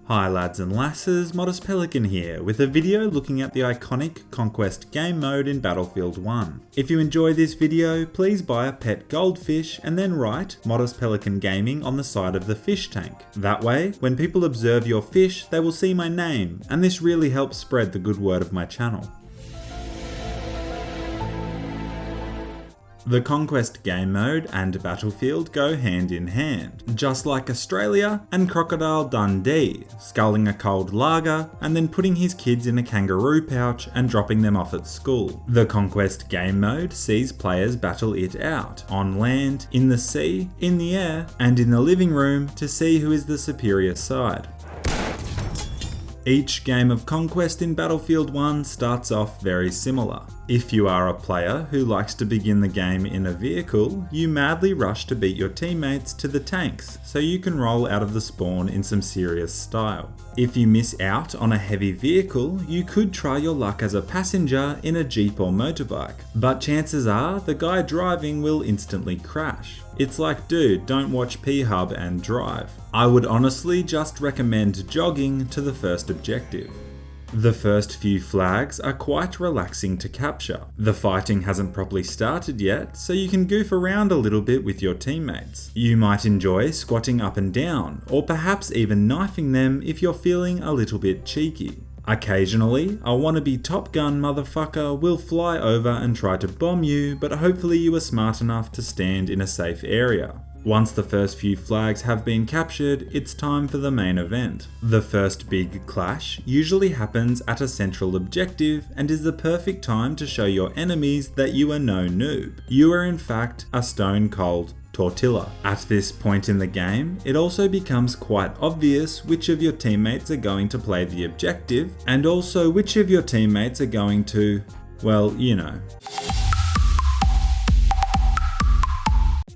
Hi lads and lasses, Modest Pelican here, with a video looking at the iconic Conquest game mode in Battlefield 1. If you enjoy this video, please buy a pet goldfish and then write Modest Pelican Gaming on the side of the fish tank. That way, when people observe your fish, they will see my name, and this really helps spread the good word of my channel. The Conquest game mode and Battlefield go hand in hand, just like Australia and Crocodile Dundee, sculling a cold lager and then putting his kids in a kangaroo pouch and dropping them off at school. The Conquest game mode sees players battle it out, on land, in the sea, in the air, and in the living room to see who is the superior side. Each game of Conquest in Battlefield 1 starts off very similar. If you are a player who likes to begin the game in a vehicle, you madly rush to beat your teammates to the tanks so you can roll out of the spawn in some serious style. If you miss out on a heavy vehicle, you could try your luck as a passenger in a jeep or motorbike, but chances are the guy driving will instantly crash. It's like, dude, don't watch P-Hub and drive. I would honestly just recommend jogging to the first objective. The first few flags are quite relaxing to capture. The fighting hasn't properly started yet, so you can goof around a little bit with your teammates. You might enjoy squatting up and down, or perhaps even knifing them if you're feeling a little bit cheeky. Occasionally, a wannabe Top Gun motherfucker will fly over and try to bomb you, but hopefully you are smart enough to stand in a safe area. Once the first few flags have been captured, it's time for the main event. The first big clash usually happens at a central objective and is the perfect time to show your enemies that you are no noob. You are in fact a stone cold tortilla. At this point in the game, it also becomes quite obvious which of your teammates are going to play the objective, and also which of your teammates are going to, well, you know.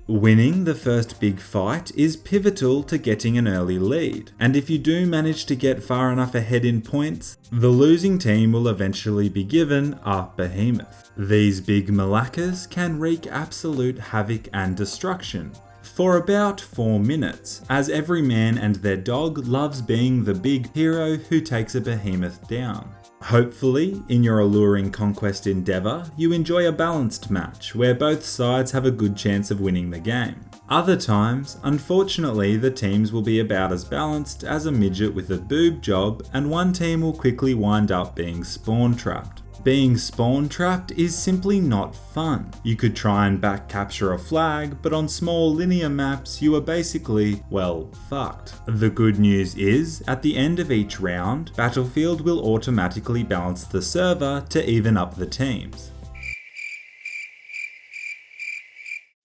Winning the first big fight is pivotal to getting an early lead, and if you do manage to get far enough ahead in points, the losing team will eventually be given a behemoth. These big malakas can wreak absolute havoc and destruction for about 4 minutes, as every man and their dog loves being the big hero who takes a behemoth down. Hopefully, in your alluring Conquest endeavour, you enjoy a balanced match where both sides have a good chance of winning the game. Other times, unfortunately, the teams will be about as balanced as a midget with a boob job, and one team will quickly wind up being spawn trapped. Being spawn trapped is simply not fun. You could try and back capture a flag, but on small linear maps you are basically, well, fucked. The good news is, at the end of each round, Battlefield will automatically balance the server to even up the teams.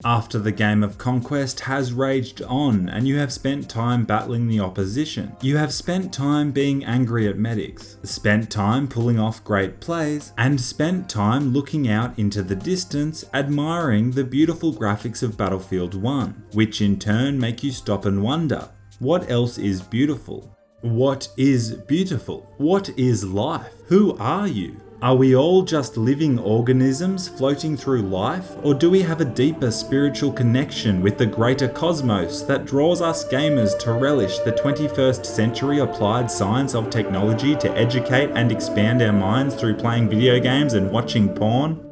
After the game of Conquest has raged on and you have spent time battling the opposition, you have spent time being angry at medics, spent time pulling off great plays, and spent time looking out into the distance admiring the beautiful graphics of Battlefield 1, which in turn make you stop and wonder, what else is beautiful? What is beautiful? What is life? Who are you? Are we all just living organisms floating through life, or do we have a deeper spiritual connection with the greater cosmos that draws us gamers to relish the 21st century applied science of technology to educate and expand our minds through playing video games and watching porn?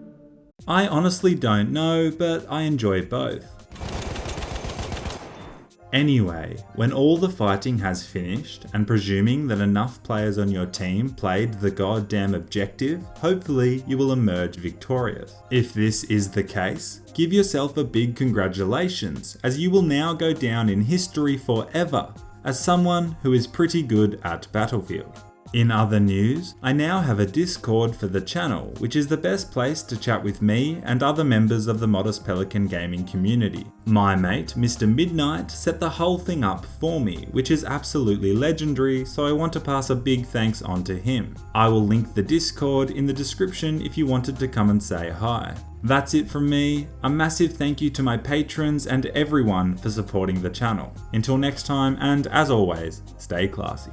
I honestly don't know, but I enjoy both. Anyway, when all the fighting has finished, and presuming that enough players on your team played the goddamn objective, hopefully you will emerge victorious. If this is the case, give yourself a big congratulations, as you will now go down in history forever as someone who is pretty good at Battlefield. In other news, I now have a Discord for the channel, which is the best place to chat with me and other members of the Modest Pelican gaming community. My mate, Mr. Midnight, set the whole thing up for me, which is absolutely legendary, so I want to pass a big thanks on to him. I will link the Discord in the description if you wanted to come and say hi. That's it from me. A massive thank you to my patrons and everyone for supporting the channel. Until next time, and as always, stay classy.